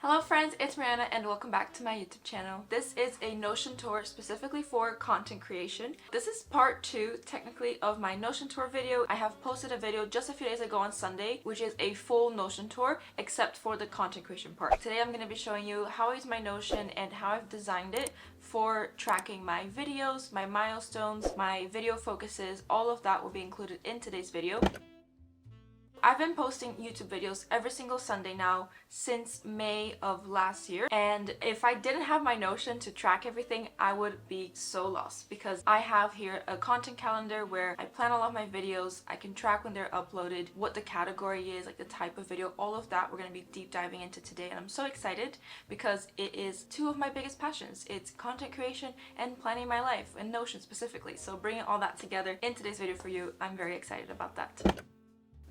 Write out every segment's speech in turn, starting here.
Hello friends, it's Marianna and welcome back to my YouTube channel. This is a Notion tour specifically for content creation. This is part 2 technically of my Notion tour video. I have posted a video just a few days ago on Sunday, which is a full Notion tour except for the content creation part. Today I'm going to be showing you how I use my Notion and how I've designed it for tracking my videos, my milestones, my video focuses. All of that will be included in today's video. I've been posting YouTube videos every single Sunday now since May of last year, and if I didn't have my Notion to track everything, I would be so lost because I have here a content calendar where I plan all of my videos. I can track when they're uploaded, what the category is, like the type of video, all of that we're going to be deep diving into today, and I'm so excited because it is two of my biggest passions. It's content creation and planning my life, and Notion specifically. So bringing all that together in today's video for you, I'm very excited about that.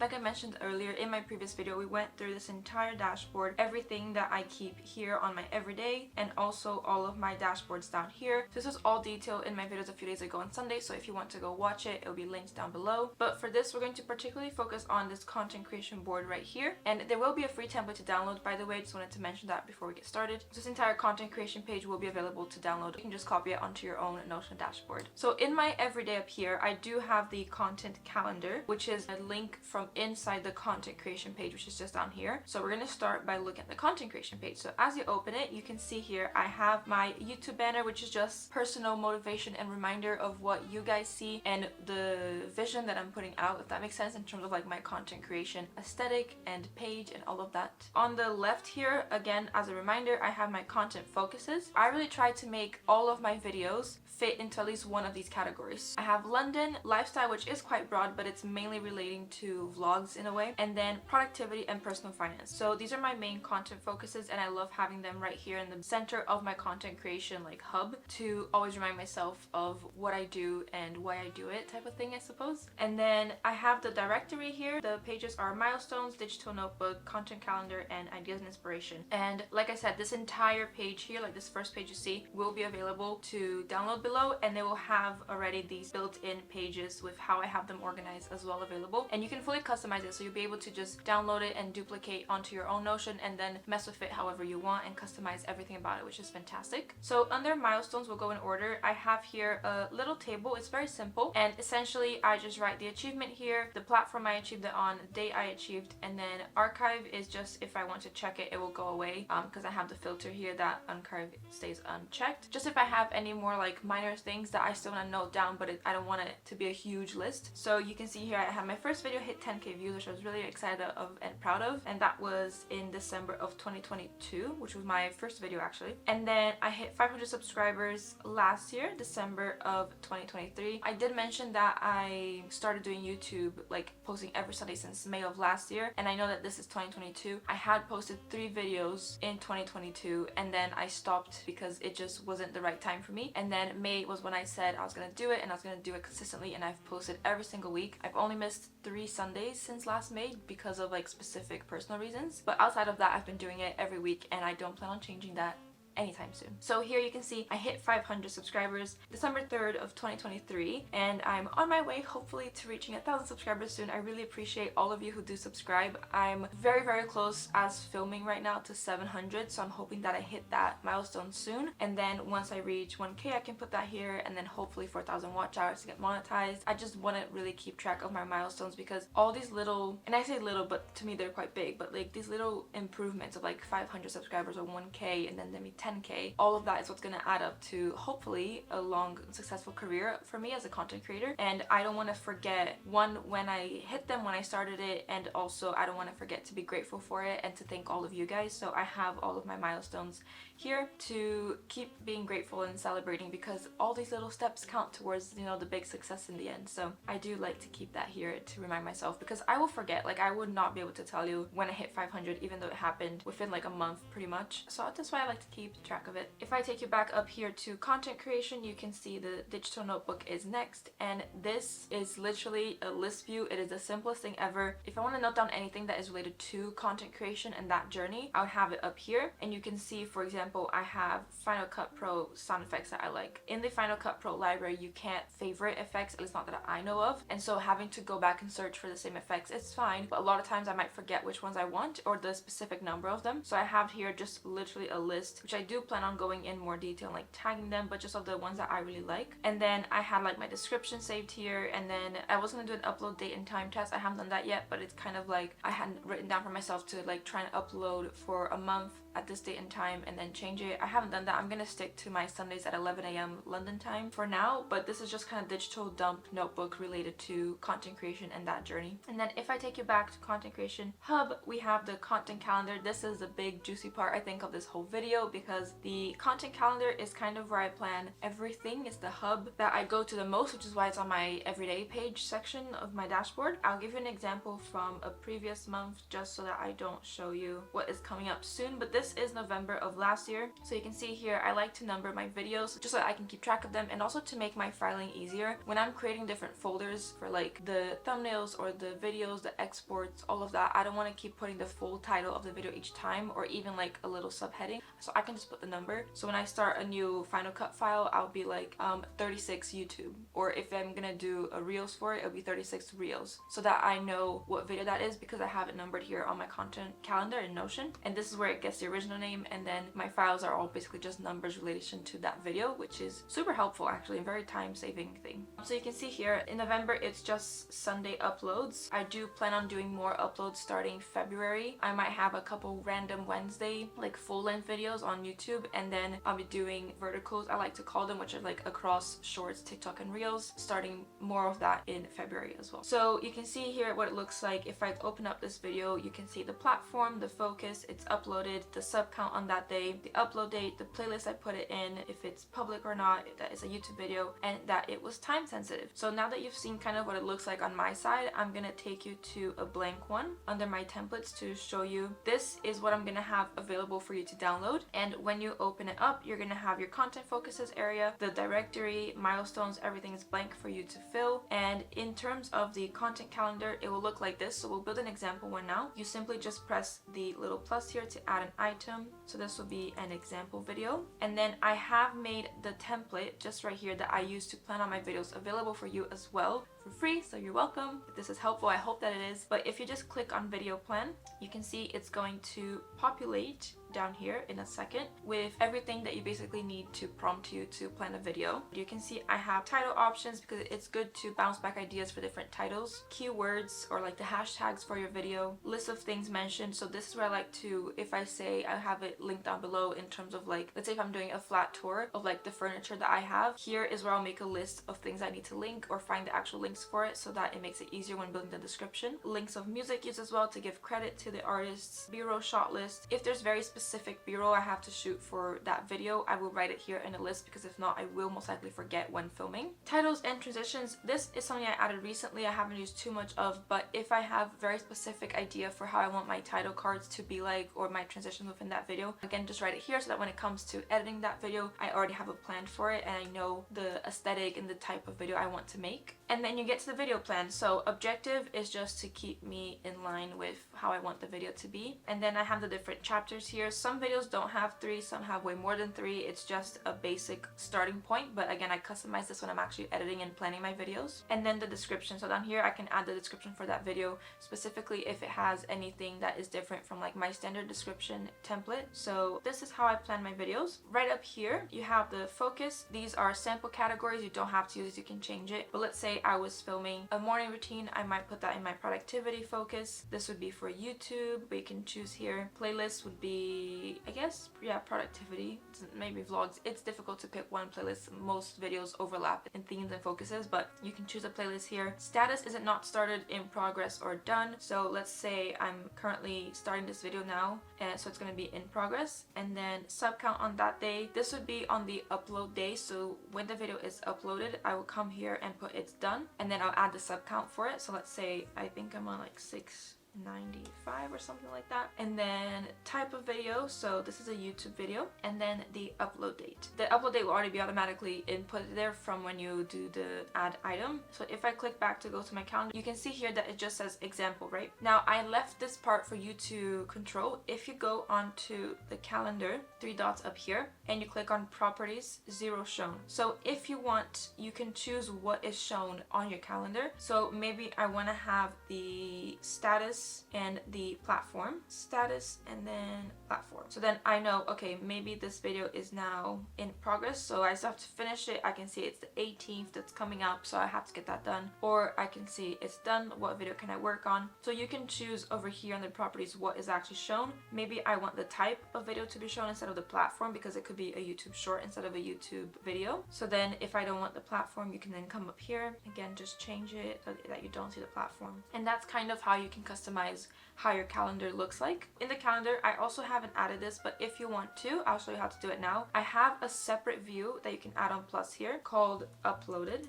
Like I mentioned earlier in my previous video, we went through this entire dashboard, everything that I keep here on my everyday, and also all of my dashboards down here. This was all detailed in my videos a few days ago on Sunday, so if you want to go watch it, it'll be linked down below. But for this, we're going to particularly focus on this content creation board right here, and there will be a free template to download, by the way. Just wanted to mention that before we get started. This entire content creation page will be available to download. You can just copy it onto your own Notion dashboard. So in my everyday up here, I do have the content calendar, which is a link from inside the content creation page, which is just down here. So we're going to start by looking at the content creation page. So as you open it, you can see here I have my YouTube banner, which is just personal motivation and reminder of what you guys see and the vision that I'm putting out, if that makes sense, in terms of like my content creation aesthetic and page and all of that. On the left here, again, as a reminder, I have my content focuses. I really try to make all of my videos fit into at least one of these categories. I have London, lifestyle, which is quite broad, but it's mainly relating to vlogs in a way, and then productivity and personal finance. So these are my main content focuses, and I love having them right here in the center of my content creation like hub to always remind myself of what I do and why I do it, type of thing, I suppose. And then I have the directory here. The pages are milestones, digital notebook, content calendar, and ideas and inspiration. And like I said, this entire page here, like this first page you see, will be available to download below, and they will have already these built-in pages with how I have them organized as well available, and you can fully customize it, so you'll be able to just download it and duplicate onto your own Notion and then mess with it however you want and customize everything about it, which is fantastic. So under milestones, we'll go in order. I have here a little table. It's very simple, and essentially I just write the achievement here, the platform I achieved it on, the date I achieved, and then archive is just if I want to check it, it will go away because I have the filter here that archive stays unchecked. Just if I have any more like minor things that I still want to note down, but I don't want it to be a huge list. So you can see here I have my first video hit 10k views, which I was really excited of and proud of, and that was in December of 2022, which was my first video actually. And then I hit 500 subscribers last year, December of 2023. I did mention that I started doing YouTube, like posting every Sunday since May of last year, and I know that this is 2022. I had posted 3 videos in 2022, and then I stopped because it just wasn't the right time for me. And then May was when I said I was gonna do it, and I was gonna do it consistently, and I've posted every single week. I've only missed 3 Sundays since last May because of like specific personal reasons, but outside of that I've been doing it every week, and I don't plan on changing that anytime soon. So here you can see I hit 500 subscribers December 3rd of 2023, and I'm on my way hopefully to reaching 1,000 subscribers soon. I really appreciate all of you who do subscribe. I'm very close as filming right now to 700, so I'm hoping that I hit that milestone soon, and then once I reach 1k I can put that here, and then hopefully 4,000 watch hours to get monetized. I just want to really keep track of my milestones because all these little, and I say little but to me they're quite big, but like these little improvements of like 500 subscribers or 1k and then maybe 10k, all of that is what's going to add up to hopefully a long successful career for me as a content creator. And I don't want to forget, one, when I hit them when I started it, and also I don't want to forget to be grateful for it and to thank all of you guys. So I have all of my milestones here to keep being grateful and celebrating because all these little steps count towards, you know, the big success in the end. So I do like to keep that here to remind myself, because I will forget. Like I would not be able to tell you when I hit 500, even though it happened within like a month pretty much. So that's why I like to keep keep track of it. If I take you back up here to content creation, you can see the digital notebook is next, and this is literally a list view. It is the simplest thing ever. If I want to note down anything that is related to content creation and that journey, I would have it up here, and you can see, for example, I have Final Cut Pro sound effects that I like. In the Final Cut Pro library, you can't favorite effects, at least not that I know of, and so having to go back and search for the same effects, it's fine, but a lot of times I might forget which ones I want or the specific number of them. So I have here just literally a list, which I do plan on going in more detail, like tagging them, but just of the ones that I really like. And then I had like my description saved here, and then I was gonna do an upload date and time test. I haven't done that yet, but it's kind of like I hadn't written down for myself to like try and upload for a month at this date and time and then change it. I haven't done that. I'm gonna stick to my Sundays at 11 a.m. London time for now, but this is just kind of digital dump notebook related to content creation and that journey. And then if I take you back to content creation hub, we have the content calendar. This is the big juicy part, I think, of this whole video, because the content calendar is kind of where I plan everything. It's the hub that I go to the most, which is why it's on my everyday page section of my dashboard. I'll give you an example from a previous month just so that I don't show you what is coming up soon, but this is November of last year. So you can see here, I like to number my videos just so that I can keep track of them, and also to make my filing easier. When I'm creating different folders for like the thumbnails or the videos, the exports, all of that, I don't want to keep putting the full title of the video each time, or even like a little subheading, so I can just put the number. So when I start a new Final Cut file, I'll be like 36 YouTube, or if I'm gonna do a reels for it, it'll be 36 reels, so that I know what video that is, because I have it numbered here on my content calendar in Notion. And this is where it gets the original name, and then my files are all basically just numbers relation to that video, which is super helpful actually, and very time-saving thing. So you can see here in November it's just Sunday uploads. I do plan on doing more uploads starting February. I might have a couple random Wednesday like full-length videos on YouTube, and then I'll be doing verticals, I like to call them, which are like across shorts, TikTok and reels, starting more of that in February as well. So you can see here what it looks like. If I open up this video, you can see the platform, the focus, it's uploaded, the sub count on that day, the upload date, the playlist I put it in, if it's public or not, if that is a YouTube video, and that it was time sensitive. So now that you've seen kind of what it looks like on my side, I'm gonna take you to a blank one under my templates to show you this is what I'm gonna have available for you to download. And when you open it up, you're gonna have your content focuses area, the directory, milestones, everything is blank for you to fill. And in terms of the content calendar, it will look like this. So we'll build an example one now. You simply just press the little plus here to add an item. So this will be an example video. And then I have made the template just right here that I use to plan on my videos available for you as well for free, so you're welcome. If this is helpful, I hope that it is. But if you just click on video plan, you can see it's going to populate down here in a second with everything that you basically need to prompt you to plan a video. You can see I have title options because it's good to bounce back ideas for different titles, keywords or like the hashtags for your video, list of things mentioned. So this is where I like to, if I say, I have it linked down below in terms of like, let's say if I'm doing a flat tour of like the furniture that I have, here is where I'll make a list of things I need to link or find the actual links for it, so that it makes it easier when building the description. Links of music used as well to give credit to the artists, B-roll shot list. If there's very specific B-roll I have to shoot for that video, I will write it here in a list, because if not, I will most likely forget when filming. Titles and transitions, this is something I added recently, I haven't used too much of, but if I have very specific idea for how I want my title cards to be like, or my transitions within that video, again, just write it here so that when it comes to editing that video, I already have a plan for it and I know the aesthetic and the type of video I want to make. And then you get to the video plan. So objective is just to keep me in line with how I want the video to be. And then I have the different chapters here. Some videos don't have 3, some have way more than 3. It's just a basic starting point, but again, I customize this when I'm actually editing and planning my videos. And then the description. So down here I can add the description for that video, specifically if it has anything that is different from like my standard description template. So this is how I plan my videos. Right up here you have the focus. These are sample categories. You don't have to use, you can change it. But let's say I was filming a morning routine, I might put that in my productivity focus. This would be for YouTube, but you can choose here. Playlist would be, I guess, yeah, productivity, maybe vlogs. It's difficult to pick one playlist. Most videos overlap in themes and focuses, but you can choose a playlist here. Status is it not started, in progress, or done. So let's say I'm currently starting this video now, and so it's going to be in progress. And then sub count on that day, this would be on the upload day. So when the video is uploaded, I will come here and put it's done, and then I'll add the sub count for it. So let's say I think I'm on like 6 95 or something like that. And then type of video, so this is a YouTube video, and then the upload date. The upload date will already be automatically inputted there from when you do the add item. So if I click back to go to my calendar, you can see here that it just says example, right? Now I left this part for you to control. If you go onto the calendar, 3 dots up here, and you click on properties, 0 shown. So if you want, you can choose what is shown on your calendar. So maybe I want to have the status and the platform. Status and then platform. So then I know, okay, maybe this video is now in progress, so I just have to finish it. I can see it's the 18th that's coming up, so I have to get that done. Or I can see it's done, what video can I work on? So you can choose over here on the properties what is actually shown. Maybe I want the type of video to be shown instead of the platform, because it could be a YouTube short instead of a YouTube video. So then if I don't want the platform, you can then come up here, again, just change it so that you don't see the platform. And that's kind of how you can customize how your calendar looks like. In the calendar, I also haven't added this, but if you want to, I'll show you how to do it now. I have a separate view that you can add on plus here called uploaded,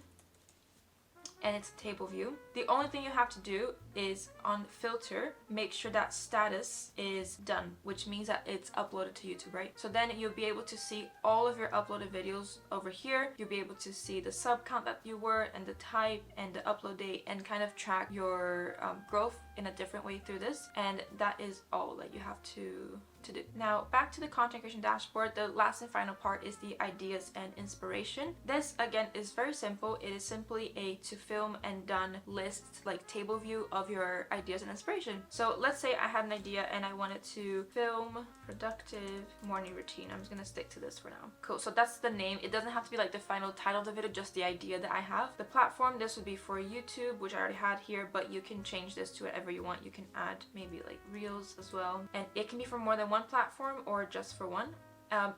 and it's a table view. The only thing you have to do is on filter, make sure that status is done, which means that it's uploaded to YouTube, right? So then you'll be able to see all of your uploaded videos over here. You'll be able to see the sub count that you were, and the type, and the upload date, and kind of track your growth in a different way through this. And that is all that you have to do. Now back to the content creation dashboard, the last and final part is the ideas and inspiration. This again is very simple. It is simply a to film and done list, like table view of your ideas and inspiration. So let's say I had an idea and I wanted to film productive morning routine. I'm just gonna stick to this for now. Cool, so that's the name. It doesn't have to be like the final title of the video, just the idea that I have. The platform, this would be for YouTube, which I already had here, but you can change this to whatever you want. You can add maybe like reels as well, and it can be for more than one platform or just for one.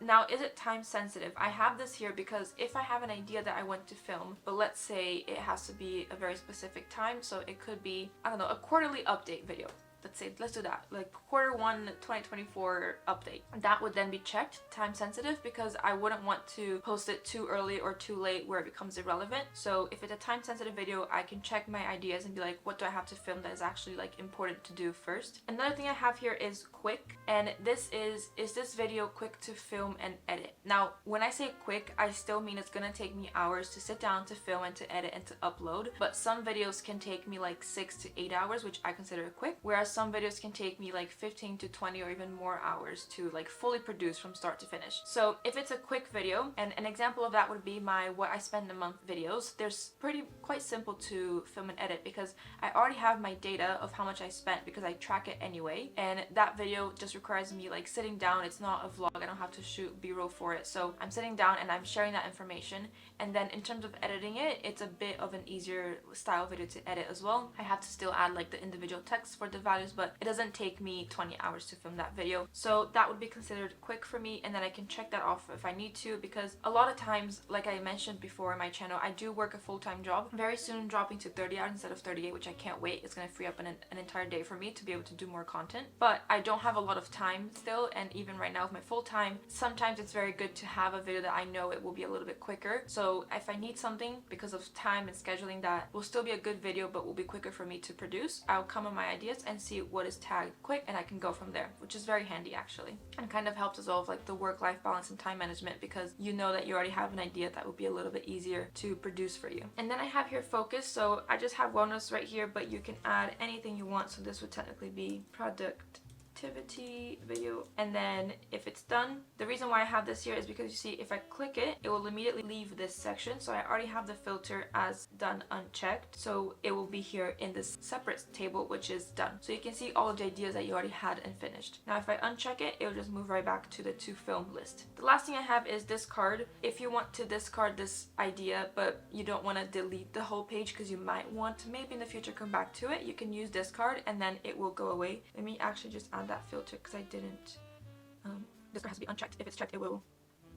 Now, is it time sensitive? I have this here because if I have an idea that I want to film, but let's say it has to be a very specific time, so it could be, I don't know, a quarterly update video. Let's do that, like quarter 1 2024 update. That would then be checked time sensitive, because I wouldn't want to post it too early or too late where it becomes irrelevant. So if it's a time sensitive video, I can check my ideas and be like, what do I have to film that is actually like important to do first? Another thing I have here is quick, and this is this video quick to film and edit? Now when I say quick, I still mean it's gonna take me hours to sit down, to film, and to edit, and to upload. But some videos can take me like 6 to 8 hours, which I consider quick, whereas some videos can take me like 15 to 20 or even more hours to like fully produce from start to finish. So if it's a quick video, and an example of that would be my what I spend a month videos, there's quite simple to film and edit, because I already have my data of how much I spent, because I track it anyway, and that video just requires me like sitting down. It's not a vlog, I don't have to shoot b-roll for it, so I'm sitting down and I'm sharing that information. And then in terms of editing it, it's a bit of an easier style video to edit as well. I have to still add like the individual text for the values, but it doesn't take me 20 hours to film that video. So that would be considered quick for me, and then I can check that off if I need to, because a lot of times, like I mentioned before in my channel, I do work a full-time job. Very soon dropping to 30 hours instead of 38, which I can't wait. It's going to free up an entire day for me to be able to do more content. But I don't have a lot of time still, and even right now with my full-time, sometimes it's very good to have a video that I know it will be a little bit quicker. So if I need something because of time and scheduling that will still be a good video but will be quicker for me to produce, I'll come on my ideas and see what is tagged quick, and I can go from there, which is very handy actually, and kind of helps as well with like the work-life balance and time management, because you know that you already have an idea that would be a little bit easier to produce for you. And then I have here focus, so I just have wellness right here, but you can add anything you want. So this would technically be productivity video, and then if it's done, the reason why I have this here is because you see if I click it, it will immediately leave this section. So I already have the filter as done unchecked, so it will be here in this separate table, which is done. So you can see all of the ideas that you already had and finished. Now if I uncheck it, it will just move right back to the to film list. The last thing I have is discard. If you want to discard this idea but you don't want to delete the whole page because you might want to maybe in the future come back to it, you can use discard and then it will go away. Let me actually just add that filter because I didn't. This has to be unchecked. If it's checked, it will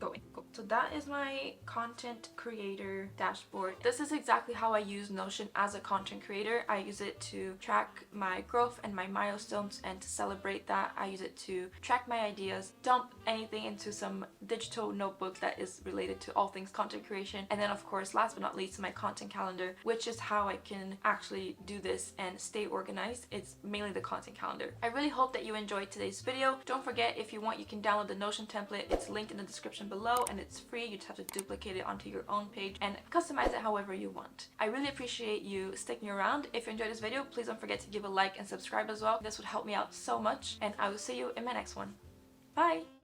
going. Cool. So that is my content creator dashboard. This is exactly how I use Notion as a content creator. I use it to track my growth and my milestones, and to celebrate that I use it to track my ideas, dump anything into some digital notebook that is related to all things content creation, and then of course last but not least my content calendar, which is how I can actually do this and stay organized. It's mainly the content calendar. I really hope that you enjoyed today's video. Don't forget, if you want, you can download the Notion template. It's linked in the description below and it's free. You just have to duplicate it onto your own page and customize it however you want. I really appreciate you sticking around. If you enjoyed this video, please don't forget to give a like and subscribe as well. This would help me out so much, and I will see you in my next one. Bye!